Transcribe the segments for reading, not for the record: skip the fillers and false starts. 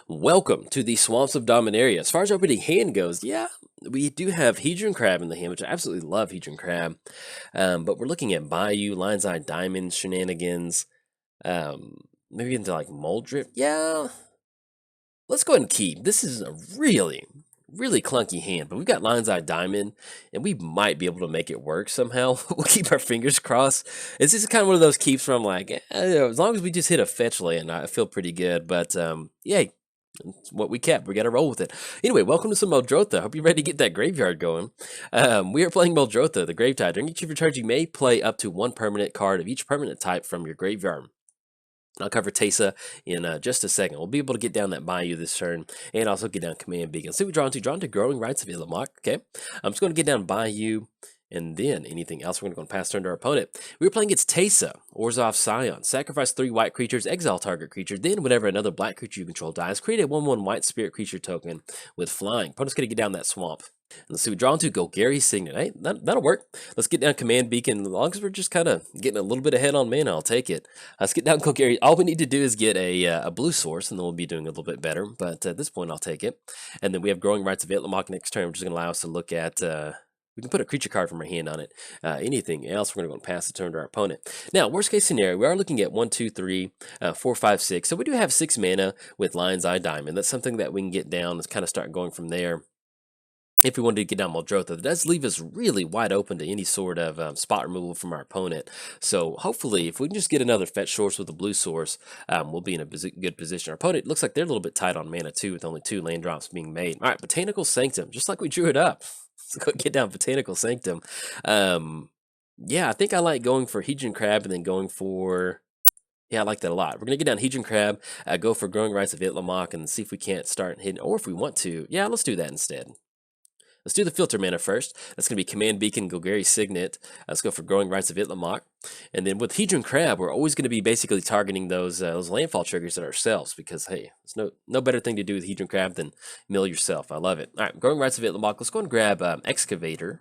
Welcome to the Swamps of Dominaria. As far as opening hand goes, yeah, we do have Hedron Crab in the hand, which I absolutely love Hedron Crab. But we're looking at Bayou, Lion's Eye Diamond shenanigans, maybe into like Muldrotha. Yeah, let's go ahead and keep. This is a really clunky hand, but we've got Lion's Eye Diamond, and we might be able to make it work somehow. We'll keep our fingers crossed. It's just kind of one of those keeps where I'm like, as long as we just hit a fetch land, I feel pretty good. But yeah, it's what we kept. We got to roll with it. Anyway, welcome to some Muldrotha. Hope you're ready to get that graveyard going. We are playing Muldrotha, the Gravetide. During each of your turns, you may play up to one permanent card of each permanent type from your graveyard. I'll cover Teysa in just a second. We'll be able to get down that Bayou this turn and also get down Command Beacon. See what we're drawn to Growing Rights of Illamok. Okay, I'm just going to get down Bayou and then anything else. We're going to go and pass turn to our opponent. We were playing against Teysa, Orzhov Scion. Sacrifice 3 white creatures, exile target creature. Then, whenever another black creature you control dies, create a 1/1 white spirit creature token with flying. Opponent's going to get down that swamp. And let's see, we draw into Golgari Signet. Hey, that'll work. Let's get down Command Beacon. As long as we're just kind of getting a little bit ahead on mana, I'll take it. Let's get down Golgari. All we need to do is get a blue source, and then we'll be doing a little bit better. But at this point, I'll take it. And then we have Growing Rights of Illamok next turn, which is going to allow us to look at... we can put a creature card from our hand on it. Anything else, we're going to go and pass the turn to our opponent. Now, worst case scenario, we are looking at 1, 2, 3, 4, 5, 6. So we do have 6 mana with Lion's Eye Diamond. That's something that we can get down and kind of start going from there. If we wanted to get down Muldrotha, that does leave us really wide open to any sort of spot removal from our opponent. So hopefully, if we can just get another fetch source with a blue source, we'll be in a good position. Our opponent looks like they're a little bit tight on mana too, with only 2 land drops being made. All right, Botanical Sanctum, just like we drew it up. Let's go get down Botanical Sanctum. Yeah, I think I like going for Hedron Crab and then going for... Yeah, I like that a lot. We're going to get down Hedron Crab, go for Growing Rights of Illamok, and see if we can't start hitting, or if we want to. Yeah, let's do that instead. Let's do the filter mana first. That's going to be Command Beacon, Golgari Signet. Let's go for Growing Rights of Illamok. And then with Hedron Crab, we're always going to be basically targeting those landfall triggers at ourselves because, hey, there's no better thing to do with Hedron Crab than mill yourself. I love it. All right, Growing Rights of Illamok. Let's go and grab Excavator.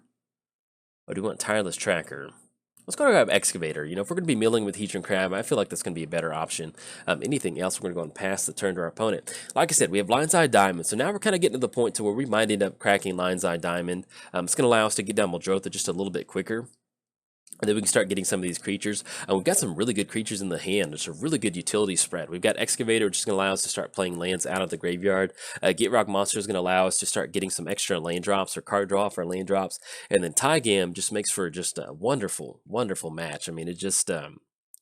Or do we want Tireless Tracker? Let's go and grab Excavator. You know, if we're going to be milling with Hedron Crab, I feel like that's going to be a better option. Anything else, we're going to go and pass the turn to our opponent. Like I said, we have Lion's Eye Diamond. So now we're kind of getting to the point to where we might end up cracking Lion's Eye Diamond. It's going to allow us to get down Muldrotha just a little bit quicker. And then we can start getting some of these creatures. We've got some really good creatures in the hand. It's a really good utility spread. We've got Excavator, which is going to allow us to start playing lands out of the graveyard. Get Rock Monster is going to allow us to start getting some extra land drops or card draw for land drops. And then Tygam just makes for just a wonderful match. I mean, it just...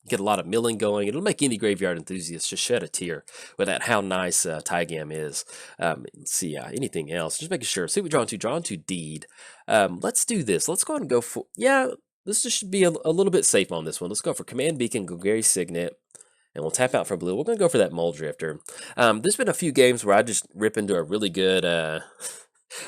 get a lot of milling going. It'll make any graveyard enthusiast just shed a tear with that how nice Tygam is. Let's see, anything else? Just making sure. See what we're drawn to Deed. Let's do this. Let's go ahead and go for... Yeah, this just should be a little bit safe on this one. Let's go for Command Beacon, Golgari Signet, and we'll tap out for blue. We're going to go for that Muldrifter. There's been a few games where I just rip into a really good...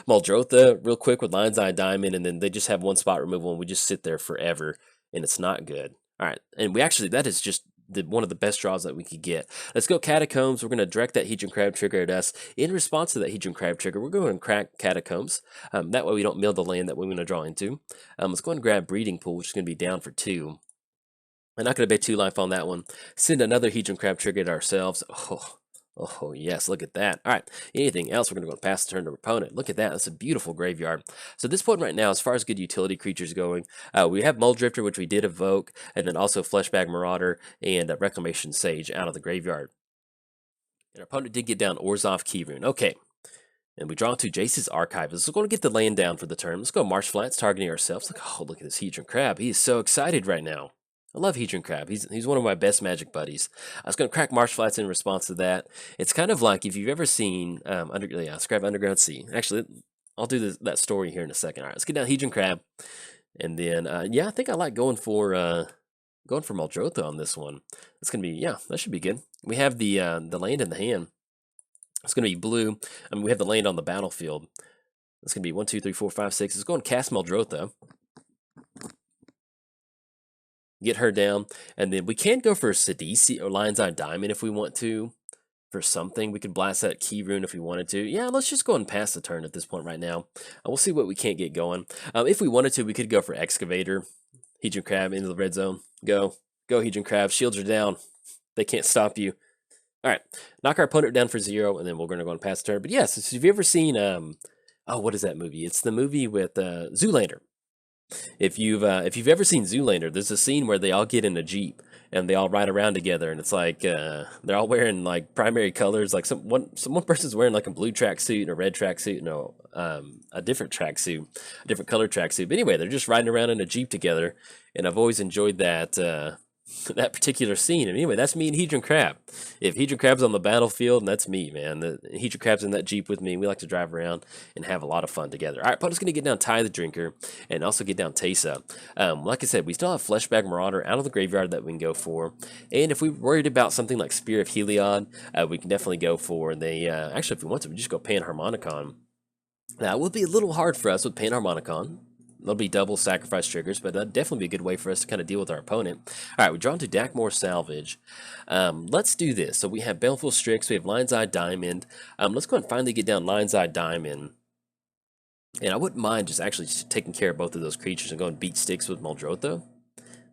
Muldrotha real quick with Lion's Eye Diamond, and then they just have one spot removal, and we just sit there forever, and it's not good. All right, and we actually, that is just one of the best draws that we could get. Let's go Catacombs. We're going to direct that Hedron Crab trigger at us. In response to that Hedron Crab trigger, we're going to crack Catacombs. That way we don't mill the land that we're going to draw into. Let's go and grab Breeding Pool, which is going to be down for 2. I'm not going to bet 2 life on that one. Send another Hedron Crab trigger at ourselves. Oh, yes, look at that. All right, anything else, we're going to go and pass the turn to our opponent. Look at that. That's a beautiful graveyard. So at this point right now, as far as good utility creatures going, we have Muldrifter, which we did evoke, and then also Fleshbag Marauder and Reclamation Sage out of the graveyard. And our opponent did get down Orzhov Keyrune. Okay, and we draw to Jace's Archivist. We're going to get the land down for the turn. Let's go Marsh Flats, targeting ourselves. Look at this Hedron Crab. He is so excited right now. I love Hedron Crab. He's one of my best Magic buddies. I was going to crack Marsh Flats in response to that. It's kind of like if you've ever seen let's grab Underground Sea. Actually, I'll do that story here in a second. All right, let's get down Hedron Crab, and then yeah, I think I like going for Muldrotha on this one. It's going to be that should be good. We have the land in the hand. It's going to be blue. I mean, we have the land on the battlefield. It's going to be 1, 2, 3, 4, 5, 6. Let's go and cast Muldrotha. Get her down, and then we can go for Sidisi or Lion's Eye Diamond if we want to. For something, we could blast that Keyrune if we wanted to. Yeah, let's just go and pass the turn at this point right now. We'll see what we can't get going. If we wanted to, we could go for Excavator. Hedron Crab into the red zone. Go, Hedron Crab. Shields are down. They can't stop you. All right, knock our opponent down for 0, and then we're going to go and pass the turn. But yes, if you've ever seen, oh, what is that movie? It's the movie with Zoolander. If you've ever seen Zoolander, there's a scene where they all get in a jeep and they all ride around together, and it's like they're all wearing like primary colors. Like one person's wearing like a blue tracksuit and a red tracksuit, no, a different tracksuit, a different color tracksuit. But anyway, they're just riding around in a jeep together, and I've always enjoyed that. That particular scene. And anyway, that's me and Hedron Crab. If Hedron Crab's on the battlefield, and that's me, man. The Hedron Crab's in that Jeep with me, and we like to drive around and have a lot of fun together. All right, opponent's going to get down Ty the Drinker and also get down Teysa. Like I said, we still have Fleshbag Marauder out of the graveyard that we can go for. And if we're worried about something like Spear of Heliod, we can definitely go for the... actually, if we want to, we just go Panharmonicon. Now, it will be a little hard for us with Panharmonicon. There'll be double sacrifice triggers, but that'd definitely be a good way for us to kind of deal with our opponent. All right, we draw into Dakmor Salvage. Let's do this. So we have Baleful Strix, we have Lion's Eye Diamond. Let's go and finally get down Lion's Eye Diamond. And I wouldn't mind just actually taking care of both of those creatures and going beat sticks with Muldrotha.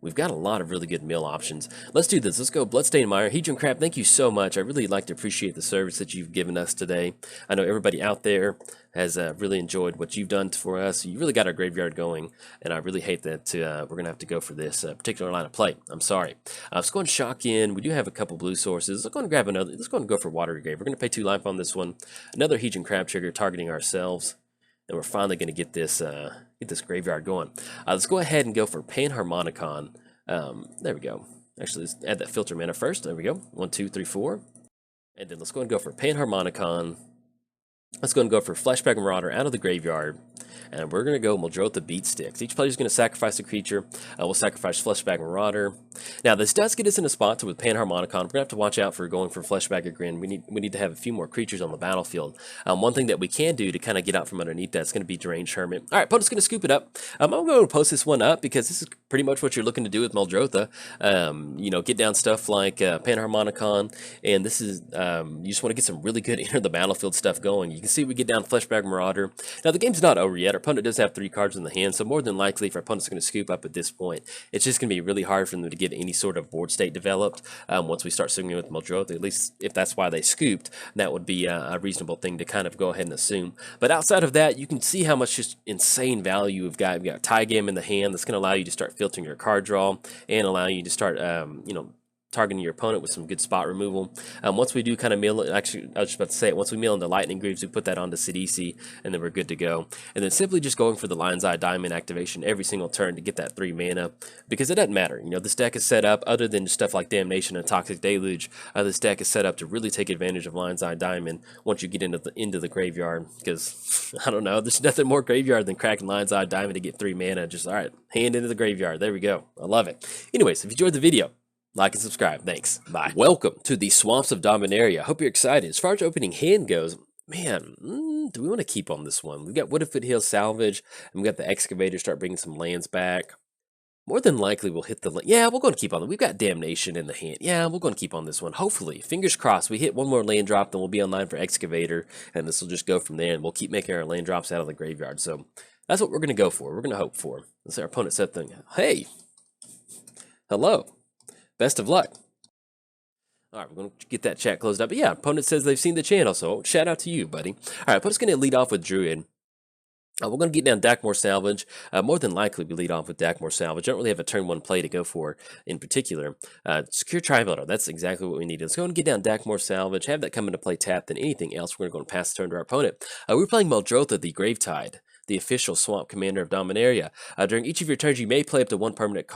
We've got a lot of really good mill options. Let's do this. Let's go Bloodstained Mire. Hedron Crab, thank you so much. I really like to appreciate the service that you've given us today. I know everybody out there has really enjoyed what you've done for us. You really got our graveyard going, and I really hate that we're going to have to go for this particular line of play. I'm sorry. Let's go and shock in. We do have a couple blue sources. Let's go and grab another. Let's go and go for Watery Grave. We're going to pay 2 life on this one. Another Hedron Crab trigger targeting ourselves. And we're finally going to get this graveyard going. Let's go ahead and go for Panharmonicon. There we go. Actually, let's add that filter mana first. There we go. 1, 2, 3, 4. And then let's go and go for Panharmonicon. Let's go and go for Fleshbag Marauder out of the graveyard. And we're going to go Muldrotha Beat Sticks. Each player is going to sacrifice a creature. We'll sacrifice Fleshbag Marauder. Now, this does get us in a spot with Panharmonicon. We're going to have to watch out for going for Fleshbag Grin. We need to have a few more creatures on the battlefield. One thing that we can do to kind of get out from underneath that is going to be Deranged Hermit. All right, opponent's going to scoop it up. I'm going to post this one up because this is pretty much what you're looking to do with Muldrotha. You know, get down stuff like Panharmonicon. And this is, you just want to get some really good enter the battlefield stuff going. You can see we get down Fleshbag Marauder. Now, the game's not over yet. Our opponent does have 3 cards in the hand, so more than likely, if our opponent's going to scoop up at this point, it's just going to be really hard for them to get any sort of board state developed once we start swinging with Muldrotha. At least if that's why they scooped, that would be a reasonable thing to kind of go ahead and assume. But outside of that, you can see how much just insane value we've got. We've got Tygam in the hand that's going to allow you to start filtering your card draw and allow you to start, you know, targeting your opponent with some good spot removal. Once we do kind of mill, actually, I was just about to say it, once we mill into Lightning Greaves, we put that onto Sidisi, and then we're good to go. And then simply just going for the Lion's Eye Diamond activation every single turn to get that 3 mana, because it doesn't matter. You know, this deck is set up, other than stuff like Damnation and Toxic Deluge, this deck is set up to really take advantage of Lion's Eye Diamond once you get into the graveyard, because, I don't know, there's nothing more graveyard than cracking Lion's Eye Diamond to get 3 mana. Just, all right, hand into the graveyard. There we go. I love it. Anyways, if you enjoyed the video, like and subscribe. Thanks. Bye. Welcome to the Swamps of Dominaria. Hope you're excited. As far as opening hand goes, man, do we want to keep on this one? We've got Wooded Foothills Salvage, and we've got the Excavator start bringing some lands back. More than likely, we'll hit the... Yeah, we're going to keep on it. We've got Damnation in the hand. Yeah, we're going to keep on this one. Hopefully, fingers crossed, we hit one more land drop, then we'll be online for Excavator, and this will just go from there, and we'll keep making our land drops out of the graveyard. So that's what we're going to go for. We're going to hope for. Let's say our opponent said thing. Hey. Hello. Best of luck. All right, we're going to get that chat closed up. But yeah, opponent says they've seen the channel, so shout out to you, buddy. All right, opponent's going to lead off with Druid. We're going to get down Dakmor Salvage. More than likely, we lead off with Dakmor Salvage. I don't really have a turn 1 play to go for in particular. Secure Tri-Builder, that's exactly what we need. Let's go and get down Dakmor Salvage, have that come into play tapped, and anything else, we're going to go and pass the turn to our opponent. We're playing Muldrotha, the Gravetide, the official Swamp Commander of Dominaria. During each of your turns, you may play up to one permanent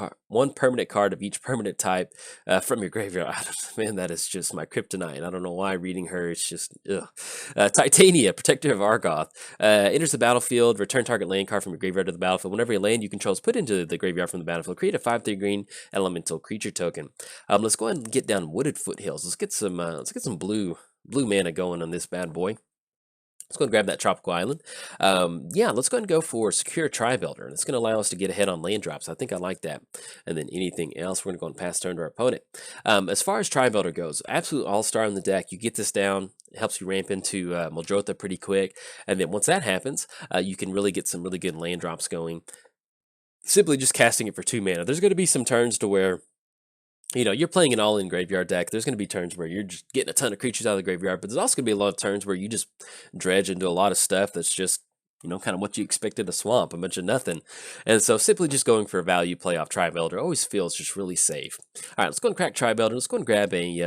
card of each permanent type from your graveyard. Man, that is just my kryptonite. I don't know why reading her, it's just, ugh. Titania, Protector of Argoth, enters the battlefield, return target land card from your graveyard to the battlefield. Whenever a land you control is put into the graveyard from the battlefield, create a 5/3 green elemental creature token. Let's go ahead and get down Wooded Foothills. Let's get some blue mana going on this bad boy. Let's go and grab that Tropical Island. Yeah, let's go ahead and go for Secure Tri-Builder. It's going to allow us to get ahead on land drops. I think I like that. And then anything else, we're going to go and pass turn to our opponent. As far as Tri-Builder goes, absolute all-star in the deck. You get this down, it helps you ramp into Muldrotha pretty quick. And then once that happens, you can really get some really good land drops going. Simply just casting it for 2 mana. There's going to be some turns to where you know, you're playing an all-in graveyard deck. There's going to be turns where you're just getting a ton of creatures out of the graveyard, but there's also going to be a lot of turns where you just dredge into a lot of stuff that's just, you know, kind of what you expected a swamp, a bunch of nothing. And so simply just going for a value play off Tribe Elder always feels just really safe. All right, let's go and crack Tribe Elder. Let's go and grab a,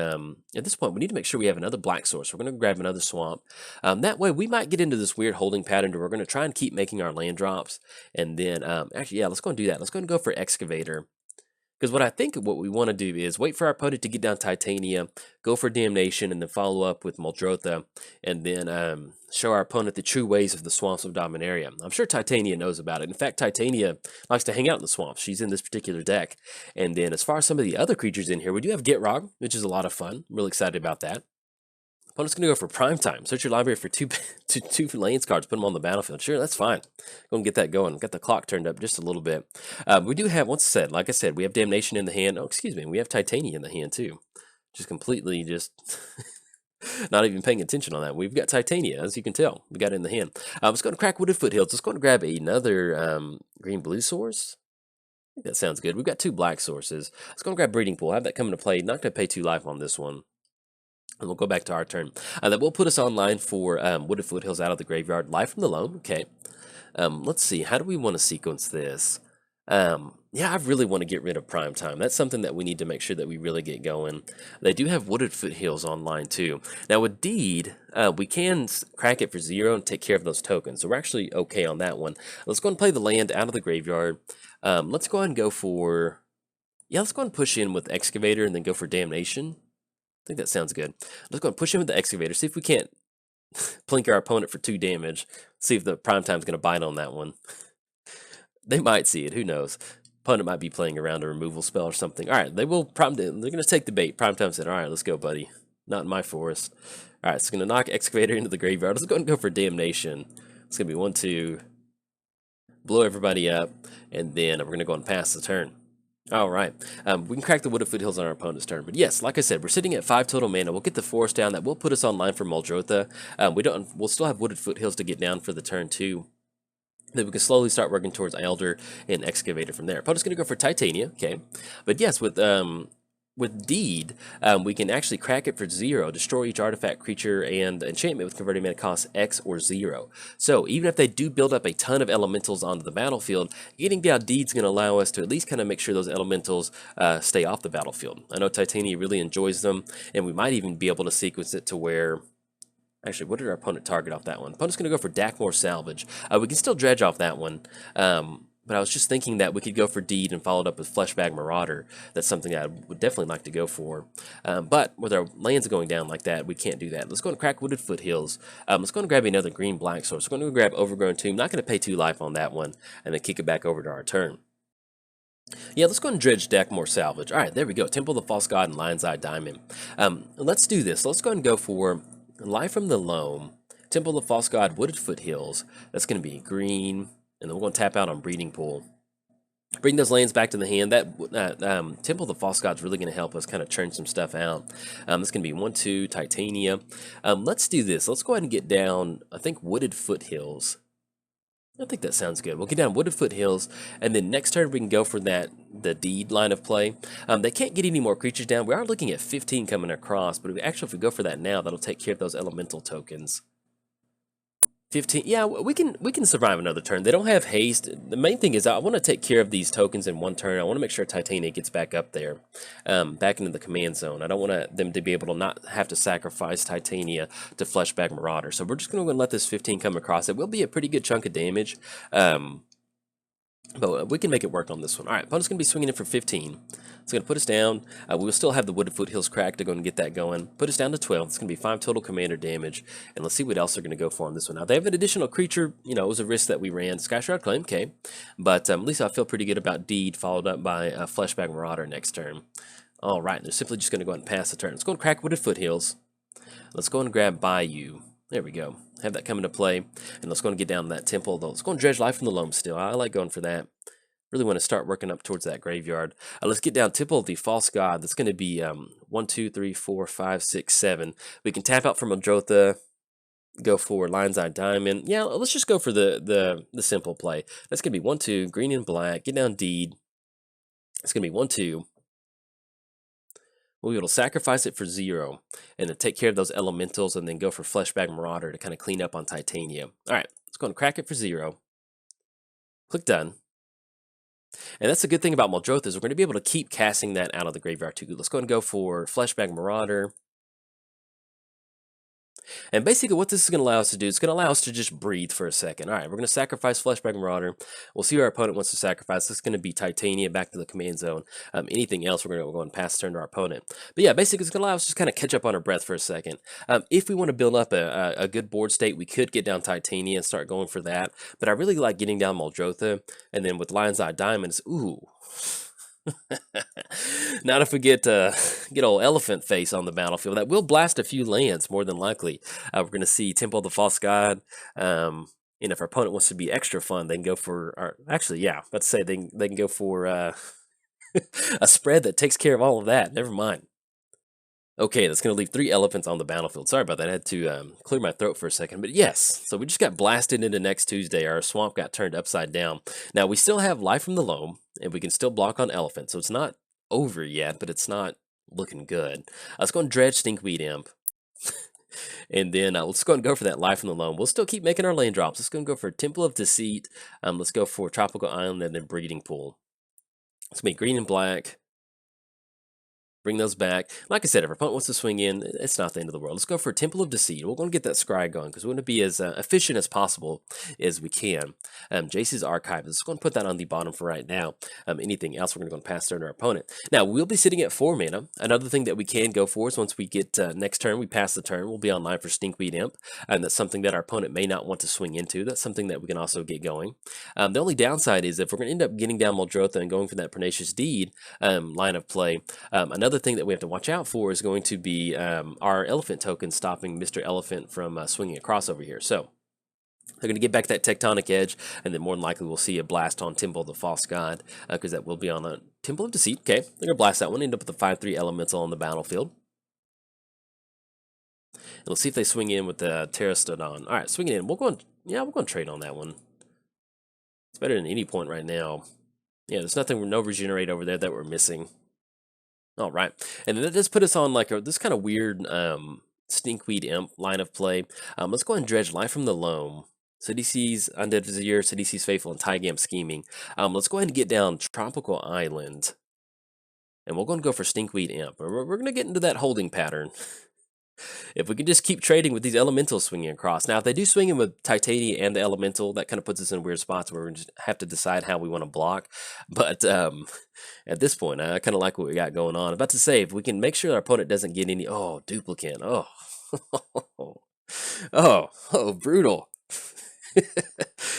at this point, we need to make sure we have another black source. We're going to grab another swamp. That way we might get into this weird holding pattern where we're going to try and keep making our land drops. And then, actually, yeah, let's go and do that. Let's go and go for Excavator. Because what we want to do is wait for our opponent to get down Titania, go for Damnation, and then follow up with Muldrotha, and then show our opponent the true ways of the Swamps of Dominaria. I'm sure Titania knows about it. In fact, Titania likes to hang out in the swamps. She's in this particular deck. And then as far as some of the other creatures in here, we do have Gitrog, which is a lot of fun. I'm really excited about that. Opponent's going to go for Prime Time. Search your library for two lands cards, put them on the battlefield. Sure, that's fine. Go and get that going. Got the clock turned up just a little bit. We do have, like I said, we have Damnation in the hand. Oh, excuse me, we have Titania in the hand too. Just completely not even paying attention on that. We've got Titania, as you can tell. We got it in the hand. Let's go and crack Wooded Foothills. Let's go and grab another green-blue source. I think that sounds good. We've got 2 black sources. Let's go and grab Breeding Pool. Have that come into play. Not going to pay 2 life on this one. And we'll go back to our turn. That will put us online for Wooded Foothills out of the graveyard. Life from the Loam. Okay. Let's see. How do we want to sequence this? Yeah, I really want to get rid of Prime Time. That's something that we need to make sure that we really get going. They do have Wooded Foothills online too. Now with Deed, we can crack it for 0 and take care of those tokens. So we're actually okay on that one. Let's go and play the land out of the graveyard. Let's go ahead and go for... Yeah, let's go and push in with Excavator and then go for Damnation. I think that sounds good. Let's go and push in with the Excavator. See if we can't plink our opponent for 2 damage. See if the Prime Time's going to bite on that one. They might see it. Who knows? Opponent might be playing around a removal spell or something. All right, they will prompt it. They're going to take the bait. Prime Time said, all right, let's go, buddy. Not in my forest. All right, it's going to knock Excavator into the graveyard. Let's go and go for Damnation. It's going to be 1-2. Blow everybody up. And then we're going to go and pass the turn. All right, we can crack the Wooded Foothills on our opponent's turn, but yes, like I said, we're sitting at 5 total mana. We'll get the forest down. That will put us online for Muldrotha. We'll still have Wooded Foothills to get down for the turn too. Then we can slowly start working towards Elder and Excavator from there. Opponent's going to go for Titania, okay. But yes, with Deed, we can actually crack it for 0, destroy each artifact, creature, and enchantment with converting mana cost X or 0. So even if they do build up a ton of elementals onto the battlefield, getting down Deed's going to allow us to at least kind of make sure those elementals stay off the battlefield. I know Titania really enjoys them, and we might even be able to sequence it to where... Actually, what did our opponent target off that one? Opponent's going to go for Dakmore Salvage. We can still dredge off that one. But I was just thinking that we could go for Deed and follow it up with Fleshbag Marauder. That's something I would definitely like to go for. But with our lands going down like that, we can't do that. Let's go and crack Wooded Foothills. Let's go and grab another green-black source. We're going to grab Overgrown Tomb. Not going to pay 2 life on that one. And then kick it back over to our turn. Yeah, let's go and dredge Dakmore Salvage. All right, there we go. Temple of the False God and Lion's Eye Diamond. Let's do this. Let's go and go for Life from the Loam, Temple of the False God, Wooded Foothills. That's going to be green. And then we're going to tap out on Breeding Pool. Bring those lands back to the hand. That Temple of the False God is really going to help us kind of churn some stuff out. It's going to be 1-2, Titania. Let's do this. Let's go ahead and get down, I think, Wooded Foothills. I think that sounds good. We'll get down Wooded Foothills, and then next turn we can go for the Deed line of play. They can't get any more creatures down. We are looking at 15 coming across, but if we go for that now, that'll take care of those elemental tokens. 15, yeah, we can survive another turn. They don't have haste. The main thing is I want to take care of these tokens in one turn. I want to make sure Titania gets back up there, back into the command zone. I don't want them to be able to not have to sacrifice Titania to Fleshbag Marauder. So we're just going to let this 15 come across. It will be a pretty good chunk of damage, but we can make it work on this one. All right, opponent's going to be swinging in for 15. It's going to put us down. We will still have the Wooded Foothills crack to go and get that going. Put us down to 12. It's going to be 5 total commander damage. And let's see what else they're going to go for on this one. Now, they have an additional creature. You know, it was a risk that we ran. Skyshroud Claim, okay. But at least I feel pretty good about Deed, followed up by Fleshbag Marauder next turn. All right, they're simply just going to go ahead and pass the turn. Let's go and crack Wooded Foothills. Let's go and grab Bayou. There we go. Have that come into play. And let's go and get down that temple. Let's go and dredge Life from the Loam still. I like going for that. Really want to start working up towards that graveyard. Let's get down Temple of the False God. That's going to be 1, 2, 3, 4, 5, 6, 7. We can tap out from Muldrotha, go for Lion's Eye Diamond. Yeah, let's just go for the simple play. That's going to be 1, 2, green and black. Get down Deed. It's going to be 1, 2. we'll be able to sacrifice it for 0, and then take care of those elementals, and then go for Fleshbag Marauder to kind of clean up on Titania. All right, let's go and crack it for 0. Click done. And that's the good thing about Muldrotha is we're going to be able to keep casting that out of the graveyard too. Let's go and go for Fleshbag Marauder. And basically what this is going to allow us to do, it's going to allow us to just breathe for a second. All right, we're going to sacrifice Fleshbag Marauder. We'll see what our opponent wants to sacrifice. This is going to be Titania back to the command zone. Anything else, we're going to go and pass turn to our opponent. But yeah, basically it's going to allow us to just kind of catch up on our breath for a second. If we want to build up a good board state, we could get down Titania and start going for that. But I really like getting down Muldrotha. And then with Lion's Eye Diamonds, ooh. Not to forget get old Elephant Face on the battlefield. That will blast a few lands, more than likely. We're going to see Temple of the False God. And if our opponent wants to be extra fun, they can go for... actually, yeah, let's say they can go for a spread that takes care of all of that. Never mind. Okay, that's going to leave 3 elephants on the battlefield. Sorry about that. I had to clear my throat for a second. But yes, so we just got blasted into next Tuesday. Our swamp got turned upside down. Now, we still have Life from the Loam, and we can still block on Elephant. So it's not over yet, but it's not looking good. Let's go and Dredge Stinkweed Imp. And then let's go and go for that Life from the Loam. We'll still keep making our land drops. Let's go and go for Temple of Deceit. Let's go for Tropical Island and then Breeding Pool. It's going to be green and black. Bring those back. Like I said, if our opponent wants to swing in, it's not the end of the world. Let's go for Temple of Deceit. We're going to get that scry going because we want to be as efficient as possible as we can. Jace's Archive. Let's go and put that on the bottom for right now. Anything else, we're going to go and pass turn our opponent. Now, we'll be sitting at 4 mana. Another thing that we can go for is once we get next turn, we pass the turn, we'll be online for Stinkweed Imp. And that's something that our opponent may not want to swing into. That's something that we can also get going. The only downside is if we're going to end up getting down Muldrotha and going for that Pernicious Deed line of play, another thing that we have to watch out for is going to be our elephant token stopping Mr. Elephant from swinging across over here. So they're going to get back that Tectonic Edge, and then more than likely we'll see a blast on Temple of the False God, because that will be on a Temple of Deceit. Okay, they're going to blast that one, end up with a 5/3 elemental on the battlefield. And let's see if they swing in with the Terrastodon. All right, swinging in. We're going to trade on that one. It's better than any point right now. Yeah, there's nothing, no regenerate over there that we're missing. All right, and then that does put us on like this kind of weird Stinkweed Imp line of play. Let's go ahead and Dredge Life from the Loam. CDC's Undead Vizier, CDC's Faithful, and Tygam Scheming. Let's go ahead and get down Tropical Island. And we'll go and go for Stinkweed Imp. We're going to get into that holding pattern. If we can just keep trading with these elementals swinging across. Now, if they do swing in with Titania and the elemental, that kind of puts us in weird spots where we just have to decide how we want to block. But at this point, I kind of like what we got going on. I'm about to say, if we can make sure our opponent doesn't get any... Oh, duplicate. Oh. Oh, brutal.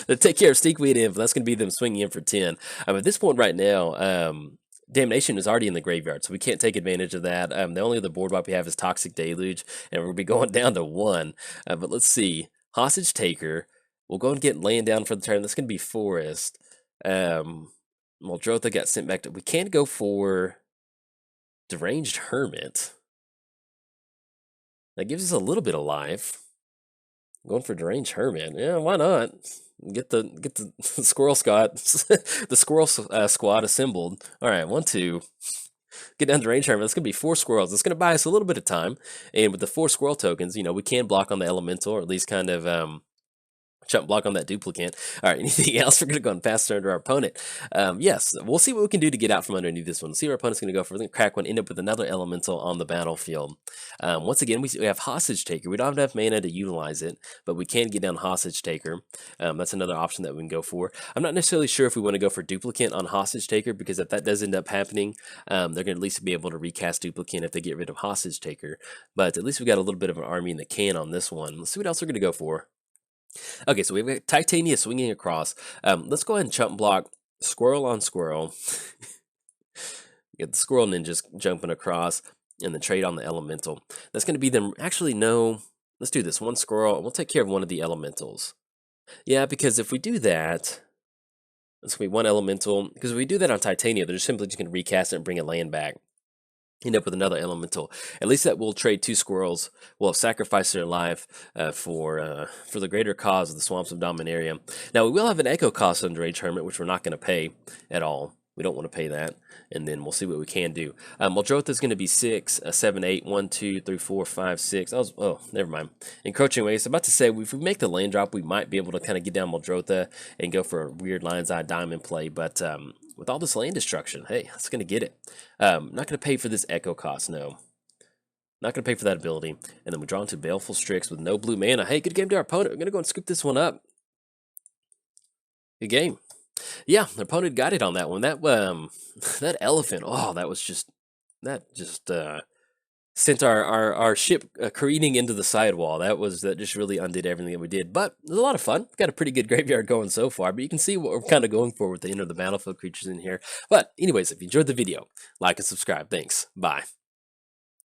They take care of Stinkweed Imp. That's going to be them swinging in for 10. At this point right now... Damnation is already in the graveyard, so we can't take advantage of that. The only other board wipe we have is Toxic Deluge, and we're going to be going down to 1. But let's see. Hostage Taker. We'll go and get laying down for the turn. That's going to be Forest. Muldrotha got sent back to... We can go for Deranged Hermit. That gives us a little bit of life. Going for Deranged Hermit. Yeah, why not? Get the squirrel squad, the squirrel squad assembled. All right, 1, 2. Get down to range hermit. That's gonna be 4 squirrels. It's gonna buy us a little bit of time, and with the 4 squirrel tokens, we can block on the elemental, or at least kind of jump block on that duplicate. All right, anything else? We're going to go and pass turn to our opponent. Yes, we'll see what we can do to get out from underneath this one. We'll see what our opponent's going to go for. We're going to crack one, end up with another elemental on the battlefield. Once again, we have Hostage Taker. We don't have enough mana to utilize it, but we can get down Hostage Taker. That's another option that we can go for. I'm not necessarily sure if we want to go for Duplicate on Hostage Taker, because if that does end up happening, they're going to at least be able to recast Duplicate if they get rid of Hostage Taker. But at least we got a little bit of an army in the can on this one. Let's see what else we're going to go for. Okay, so we've got Titania swinging across. Let's go ahead and chump block Squirrel on Squirrel. Get the Squirrel Ninjas jumping across, and then trade on the Elemental. That's going to be them. Actually, no. Let's do this. 1 Squirrel, and we'll take care of one of the Elementals. Yeah, because if we do that, it's going to be 1 Elemental. Because if we do that on Titania, they're simply just going to recast it and bring a land back. End up with another elemental. At least that will trade 2 squirrels. We'll have sacrificed their life for the greater cause of the Swamps of Dominaria. Now, we will have an echo cost on Dredge Hermit, which we're not going to pay at all. We don't want to pay that, and then we'll see what we can do. Muldrotha is going to be 6, 7, 8, 1, 2, 3, 4, 5, 6. Oh, never mind. Encroaching waste. I'm about to say, if we make the land drop, we might be able to kind of get down Muldrotha and go for a weird lion's eye diamond play, but with all this land destruction, hey, it's going to get it. Not going to pay for this echo cost, no. Not going to pay for that ability. And then we draw into Baleful Strix with no blue mana. Hey, good game to our opponent. We're going to go and scoop this one up. Good game. Yeah, the opponent got it on that one. That that elephant, oh, that just sent our ship careening into the sidewall. That just really undid everything that we did. But it was a lot of fun. We've got a pretty good graveyard going so far, but you can see what we're kind of going for with the the battlefield creatures in here. But anyways, if you enjoyed the video, like and subscribe. Thanks. Bye.